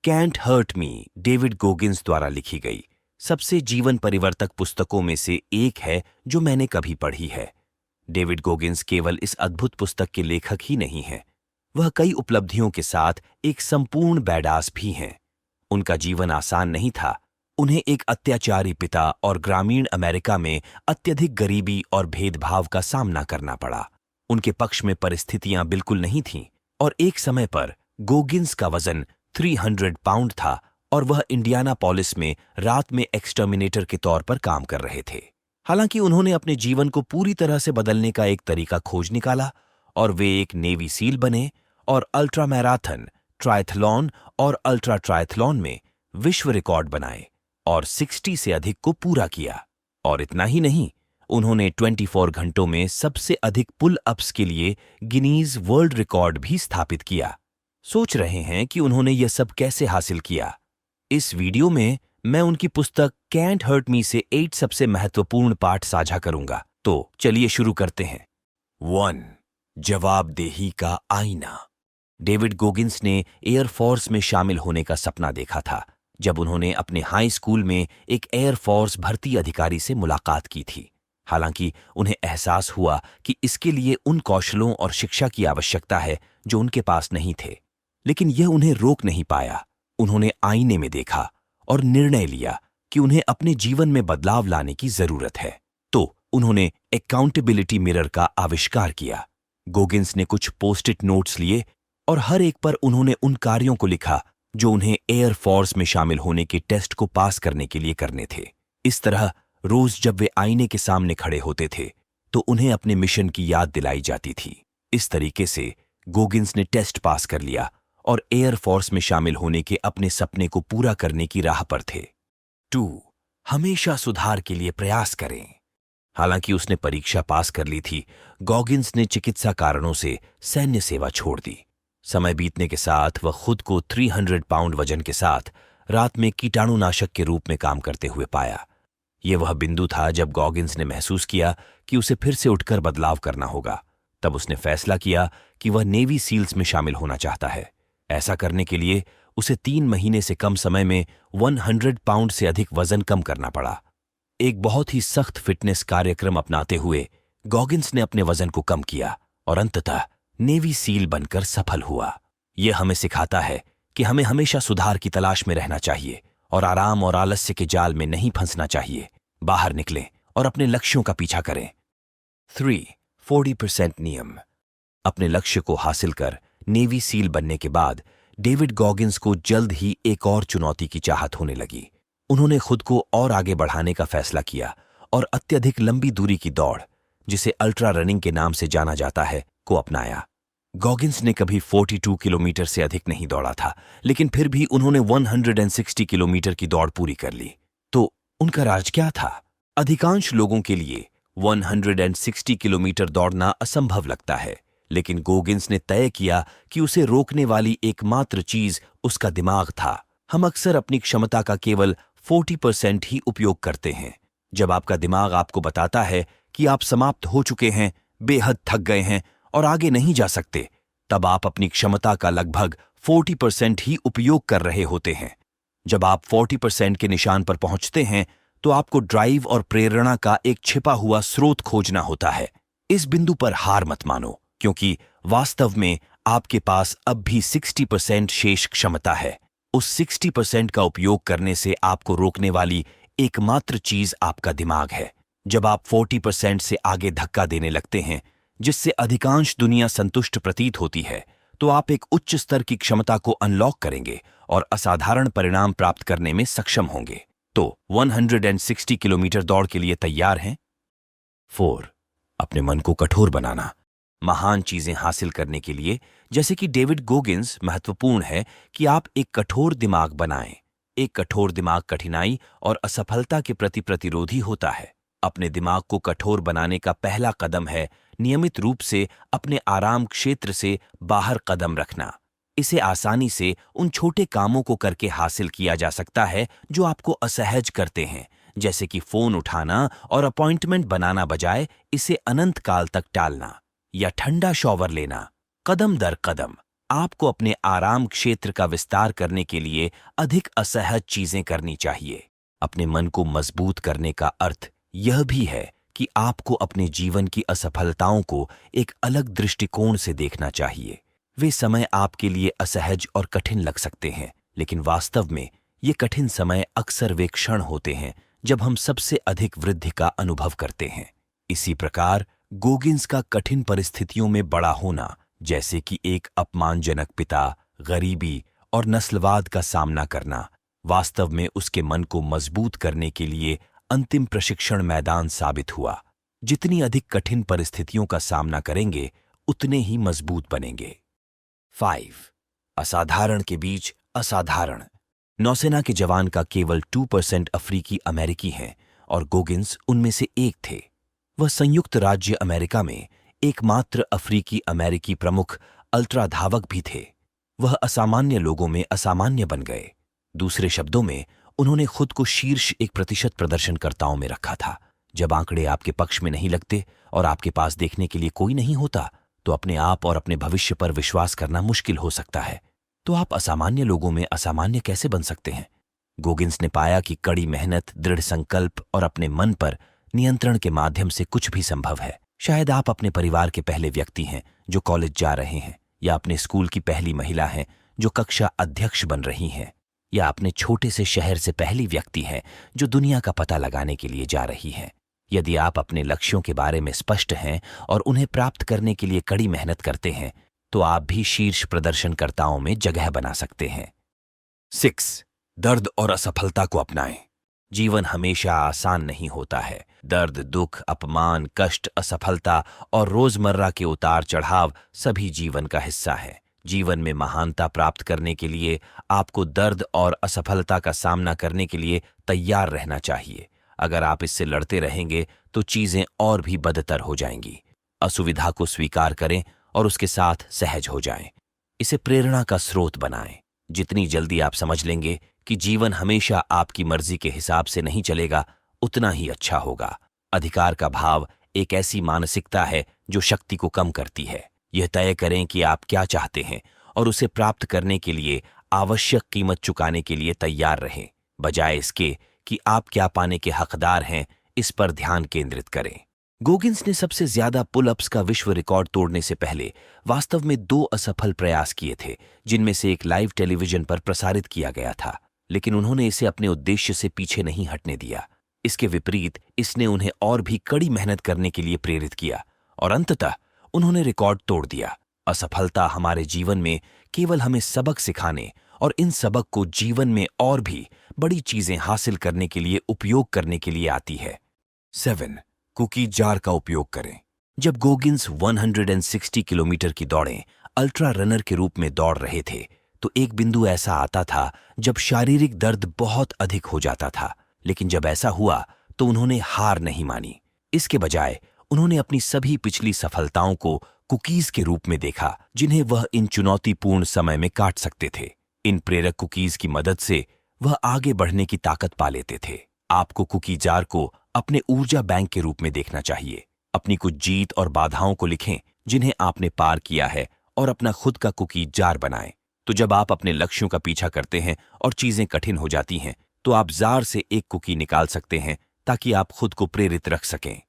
Cantt hurt me David Goggins द्वारा लिखी गई सबसे जीवन परिवर्तक पुस्तकों में से एक है जो मैंने कभी पढ़ी है। डेविड गोगिंस केवल इस अद्भुत पुस्तक के लेखक ही नहीं हैं, वह कई उपलब्धियों के साथ एक संपूर्ण बैडास भी हैं। उनका जीवन आसान नहीं था। उन्हें एक अत्याचारी पिता और ग्रामीण अमेरिका में अत्यधिक गरीबी और भेदभाव का सामना करना पड़ा। उनके पक्ष में परिस्थितियां बिल्कुल नहीं थीं और एक समय पर गोगिंस का वजन 300 पाउंड था और वह इंडियानापोलिस में रात में एक्सटर्मिनेटर के तौर पर काम कर रहे थे। हालांकि उन्होंने अपने जीवन को पूरी तरह से बदलने का एक तरीका खोज निकाला और वे एक नेवी सील बने और अल्ट्रा मैराथन, ट्रायथलॉन और अल्ट्रा ट्रायथलॉन में विश्व रिकॉर्ड बनाए और 60 से अधिक को पूरा किया। और इतना ही नहीं, उन्होंने 24 घंटों में सबसे अधिक पुल अप्स के लिए गिनीज वर्ल्ड रिकॉर्ड भी स्थापित किया। सोच रहे हैं कि उन्होंने यह सब कैसे हासिल किया? इस वीडियो में मैं उनकी पुस्तक कैंट हर्ट मी से 8 सबसे महत्वपूर्ण पाठ साझा करूंगा। तो चलिए शुरू करते हैं। 1. जवाबदेही का आईना। डेविड गोगिंस ने एयरफोर्स में शामिल होने का सपना देखा था जब उन्होंने अपने हाई स्कूल में एक एयरफोर्स भर्ती अधिकारी से मुलाकात की थी। हालांकि उन्हें एहसास हुआ कि इसके लिए उन कौशलों और शिक्षा की आवश्यकता है जो उनके पास नहीं थे, लेकिन यह उन्हें रोक नहीं पाया। उन्होंने आईने में देखा और निर्णय लिया कि उन्हें अपने जीवन में बदलाव लाने की जरूरत है। तो उन्होंने अकाउंटेबिलिटी मिरर का आविष्कार किया। गोगिंस ने कुछ पोस्ट-इट नोट्स लिए और हर एक पर उन्होंने उन कार्यों को लिखा जो उन्हें एयरफोर्स में शामिल होने के टेस्ट को पास करने के लिए करने थे। इस तरह रोज जब वे आईने के सामने खड़े होते थे तो उन्हें अपने मिशन की याद दिलाई जाती थी। इस तरीके से गोगिंस ने टेस्ट पास कर लिया और एयरफोर्स में शामिल होने के अपने सपने को पूरा करने की राह पर थे। 2. हमेशा सुधार के लिए प्रयास करें। हालांकि उसने परीक्षा पास कर ली थी, गोगिंस ने चिकित्सा कारणों से सैन्य सेवा छोड़ दी। समय बीतने के साथ वह खुद को 300 पाउंड वजन के साथ रात में कीटाणुनाशक के रूप में काम करते हुए पाया। यह वह बिंदु था जब गोगिंस ने महसूस किया कि उसे फिर से उठकर बदलाव करना होगा। तब उसने फैसला किया कि वह नेवी सील्स में शामिल होना चाहता है। ऐसा करने के लिए उसे 3 महीने से कम समय में 100 पाउंड से अधिक वजन कम करना पड़ा। एक बहुत ही सख्त फिटनेस कार्यक्रम अपनाते हुए गोगिंस ने अपने वजन को कम किया और अंततः नेवी सील बनकर सफल हुआ। यह हमें सिखाता है कि हमें हमेशा सुधार की तलाश में रहना चाहिए और आराम और आलस्य के जाल में नहीं फंसना चाहिए। बाहर निकलें और अपने लक्ष्यों का पीछा करें। 3. 40% नियम। अपने लक्ष्य को हासिल कर नेवी सील बनने के बाद डेविड गोगिंस को जल्द ही एक और चुनौती की चाहत होने लगी। उन्होंने खुद को और आगे बढ़ाने का फैसला किया और अत्यधिक लंबी दूरी की दौड़, जिसे अल्ट्रा रनिंग के नाम से जाना जाता है, को अपनाया। गोगिंस ने कभी 42 किलोमीटर से अधिक नहीं दौड़ा था, लेकिन फिर भी उन्होंने 160 किलोमीटर की दौड़ पूरी कर ली। तो उनका राज क्या था? अधिकांश लोगों के लिए 160 किलोमीटर दौड़ना असंभव लगता है, लेकिन गोगिंस ने तय किया कि उसे रोकने वाली एकमात्र चीज उसका दिमाग था। हम अक्सर अपनी क्षमता का केवल 40% ही उपयोग करते हैं। जब आपका दिमाग आपको बताता है कि आप समाप्त हो चुके हैं, बेहद थक गए हैं और आगे नहीं जा सकते, तब आप अपनी क्षमता का लगभग 40% ही उपयोग कर रहे होते हैं। जब आप 40% के निशान पर पहुंचते हैं तो आपको ड्राइव और प्रेरणा का एक छिपा हुआ स्रोत खोजना होता है। इस बिंदु पर हार मत मानो, क्योंकि वास्तव में आपके पास अब भी 60% शेष क्षमता है। उस 60% का उपयोग करने से आपको रोकने वाली एकमात्र चीज आपका दिमाग है। जब आप 40% से आगे धक्का देने लगते हैं, जिससे अधिकांश दुनिया संतुष्ट प्रतीत होती है, तो आप एक उच्च स्तर की क्षमता को अनलॉक करेंगे और असाधारण परिणाम प्राप्त करने में सक्षम होंगे। तो 160 किलोमीटर दौड़ के लिए तैयार हैं? 4. अपने मन को कठोर बनाना। महान चीजें हासिल करने के लिए, जैसे कि डेविड गोगिंस, महत्वपूर्ण है कि आप एक कठोर दिमाग बनाएं। एक कठोर दिमाग कठिनाई और असफलता के प्रति प्रतिरोधी होता है। अपने दिमाग को कठोर बनाने का पहला कदम है नियमित रूप से अपने आराम क्षेत्र से बाहर कदम रखना। इसे आसानी से उन छोटे कामों को करके हासिल किया जा सकता है जो आपको असहज करते हैं, जैसे कि फोन उठाना और अपॉइंटमेंट बनाना बजाय इसे अनंत काल तक टालना, या ठंडा शॉवर लेना। कदम दर कदम आपको अपने आराम क्षेत्र का विस्तार करने के लिए अधिक असहज चीजें करनी चाहिए। अपने मन को मजबूत करने का अर्थ यह भी है कि आपको अपने जीवन की असफलताओं को एक अलग दृष्टिकोण से देखना चाहिए। वे समय आपके लिए असहज और कठिन लग सकते हैं, लेकिन वास्तव में ये कठिन समय अक्सर वे क्षण होते हैं जब हम सबसे अधिक वृद्धि का अनुभव करते हैं। इसी प्रकार गोगिंस का कठिन परिस्थितियों में बड़ा होना, जैसे कि एक अपमानजनक पिता, गरीबी और नस्लवाद का सामना करना, वास्तव में उसके मन को मजबूत करने के लिए अंतिम प्रशिक्षण मैदान साबित हुआ। जितनी अधिक कठिन परिस्थितियों का सामना करेंगे, उतने ही मजबूत बनेंगे। 5. असाधारण के बीच असाधारण। नौसेना के जवान का केवल 2% अफ्रीकी अमेरिकी हैं और गोगिंस उनमें से एक थे। वह संयुक्त राज्य अमेरिका में एकमात्र अफ्रीकी अमेरिकी प्रमुख अल्ट्रा धावक भी थे। वह असामान्य लोगों में असामान्य बन गए। दूसरे शब्दों में, उन्होंने खुद को शीर्ष 1% प्रदर्शनकर्ताओं में रखा था। जब आंकड़े आपके पक्ष में नहीं लगते और आपके पास देखने के लिए कोई नहीं होता, तो अपने आप और अपने भविष्य पर विश्वास करना मुश्किल हो सकता है। तो आप असामान्य लोगों में असामान्य कैसे बन सकते हैं? गोगिंस ने पाया कि कड़ी मेहनत, दृढ़ संकल्प और अपने मन पर नियंत्रण के माध्यम से कुछ भी संभव है। शायद आप अपने परिवार के पहले व्यक्ति हैं जो कॉलेज जा रहे हैं, या अपने स्कूल की पहली महिला हैं जो कक्षा अध्यक्ष बन रही हैं, या अपने छोटे से शहर से पहली व्यक्ति हैं जो दुनिया का पता लगाने के लिए जा रही हैं। यदि आप अपने लक्ष्यों के बारे में स्पष्ट हैं और उन्हें प्राप्त करने के लिए कड़ी मेहनत करते हैं, तो आप भी शीर्ष प्रदर्शनकर्ताओं में जगह बना सकते हैं। 6. दर्द और असफलता को अपनाएं। जीवन हमेशा आसान नहीं होता है। दर्द, दुख, अपमान, कष्ट, असफलता और रोजमर्रा के उतार चढ़ाव सभी जीवन का हिस्सा है। जीवन में महानता प्राप्त करने के लिए आपको दर्द और असफलता का सामना करने के लिए तैयार रहना चाहिए। अगर आप इससे लड़ते रहेंगे तो चीजें और भी बदतर हो जाएंगी। असुविधा को स्वीकार करें और उसके साथ सहज हो जाएं। इसे प्रेरणा का स्रोत बनाएं। जितनी जल्दी आप समझ लेंगे कि जीवन हमेशा आपकी मर्जी के हिसाब से नहीं चलेगा, उतना ही अच्छा होगा। अधिकार का भाव एक ऐसी मानसिकता है जो शक्ति को कम करती है। यह तय करें कि आप क्या चाहते हैं और उसे प्राप्त करने के लिए आवश्यक कीमत चुकाने के लिए तैयार रहें। बजाय इसके कि आप क्या पाने के हकदार हैं, इस पर ध्यान केंद्रित करें। गोगिंस ने सबसे ज्यादा पुल-अप्स का विश्व रिकॉर्ड तोड़ने से पहले वास्तव में 2 असफल प्रयास किए थे, जिनमें से एक लाइव टेलीविजन पर प्रसारित किया गया था, लेकिन उन्होंने इसे अपने उद्देश्य से पीछे नहीं हटने दिया। इसके विपरीत इसने उन्हें और भी कड़ी मेहनत करने के लिए प्रेरित किया और अंततः उन्होंने रिकॉर्ड तोड़ दिया। असफलता हमारे जीवन में केवल हमें सबक सिखाने और इन सबक को जीवन में और भी बड़ी चीजें हासिल करने के लिए उपयोग करने के लिए आती है। 7. कुकी जार का उपयोग करें। जब गोगिंस 160 किलोमीटर की दौड़ें अल्ट्रा रनर के रूप में दौड़ रहे थे, तो एक बिंदु ऐसा आता था जब शारीरिक दर्द बहुत अधिक हो जाता था। लेकिन जब ऐसा हुआ तो उन्होंने हार नहीं मानी। इसके बजाय उन्होंने अपनी सभी पिछली सफलताओं को कुकीज के रूप में देखा, जिन्हें वह इन चुनौतीपूर्ण समय में काट सकते थे। इन प्रेरक कुकीज की मदद से वह आगे बढ़ने की ताकत पा लेते थे। आपको कुकी जार को अपने ऊर्जा बैंक के रूप में देखना चाहिए। अपनी कुछ जीत और बाधाओं को लिखें जिन्हें आपने पार किया है और अपना खुद का कुकी जार बनाएं। तो जब आप अपने लक्ष्यों का पीछा करते हैं और चीजें कठिन हो जाती हैं, तो आप जार से एक कुकी निकाल सकते हैं ताकि आप खुद को प्रेरित रख सकें।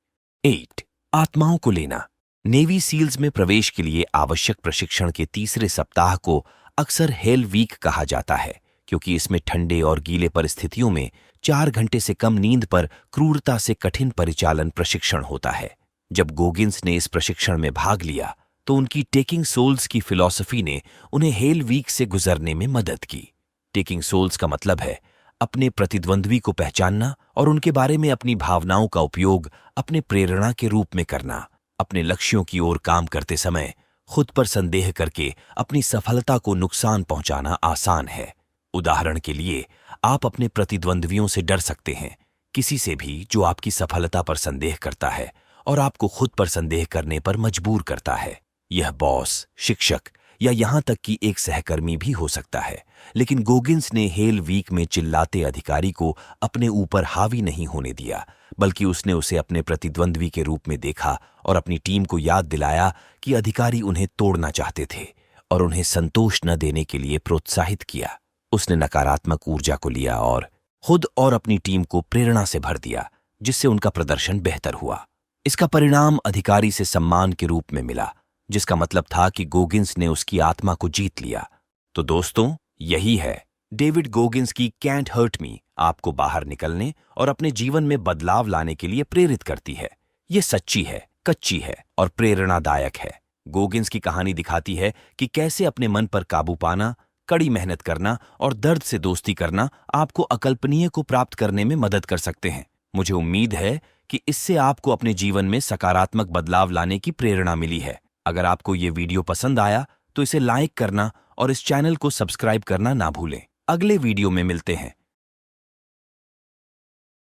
8. आत्माओं को लेना। नेवी सील्स में प्रवेश के लिए आवश्यक प्रशिक्षण के तीसरे सप्ताह को अक्सर हेल वीक कहा जाता है, क्योंकि इसमें ठंडे और गीले परिस्थितियों में 4 घंटे से कम नींद पर क्रूरता से कठिन परिचालन प्रशिक्षण होता है। जब गोगिंस ने इस प्रशिक्षण में भाग लिया, तो उनकी टेकिंग सोल्स की फिलॉसफी ने उन्हें हेल वीक से गुजरने में मदद की। टेकिंग सोल्स का मतलब है अपने प्रतिद्वंद्वी को पहचानना और उनके बारे में अपनी भावनाओं का उपयोग अपने प्रेरणा के रूप में करना। अपने लक्ष्यों की ओर काम करते समय खुद पर संदेह करके अपनी सफलता को नुकसान पहुंचाना आसान है। उदाहरण के लिए, आप अपने प्रतिद्वंद्वियों से डर सकते हैं, किसी से भी जो आपकी सफलता पर संदेह करता है और आपको खुद पर संदेह करने पर मजबूर करता है। यह बॉस, शिक्षक या यहां तक कि एक सहकर्मी भी हो सकता है। लेकिन गोगिंस ने हेल वीक में चिल्लाते अधिकारी को अपने ऊपर हावी नहीं होने दिया, बल्कि उसने उसे अपने प्रतिद्वंद्वी के रूप में देखा और अपनी टीम को याद दिलाया कि अधिकारी उन्हें तोड़ना चाहते थे और उन्हें संतोष न देने के लिए प्रोत्साहित किया। उसने नकारात्मक ऊर्जा को लिया और खुद और अपनी टीम को प्रेरणा से भर दिया, जिससे उनका प्रदर्शन बेहतर हुआ। इसका परिणाम अधिकारी से सम्मान के रूप में मिला, जिसका मतलब था कि गोगिंस ने उसकी आत्मा को जीत लिया। तो दोस्तों, यही है डेविड गोगिंस की कैंट हर्ट मी आपको बाहर निकलने और अपने जीवन में बदलाव लाने के लिए प्रेरित करती है। ये सच्ची है, कच्ची है और प्रेरणादायक है। गोगिंस की कहानी दिखाती है कि कैसे अपने मन पर काबू पाना, कड़ी मेहनत करना और दर्द से दोस्ती करना आपको अकल्पनीय को प्राप्त करने में मदद कर सकते हैं। मुझे उम्मीद है कि इससे आपको अपने जीवन में सकारात्मक बदलाव लाने की प्रेरणा मिली है। अगर आपको ये वीडियो पसंद आया तो इसे लाइक करना और इस चैनल को सब्सक्राइब करना ना भूलें। अगले वीडियो में मिलते हैं।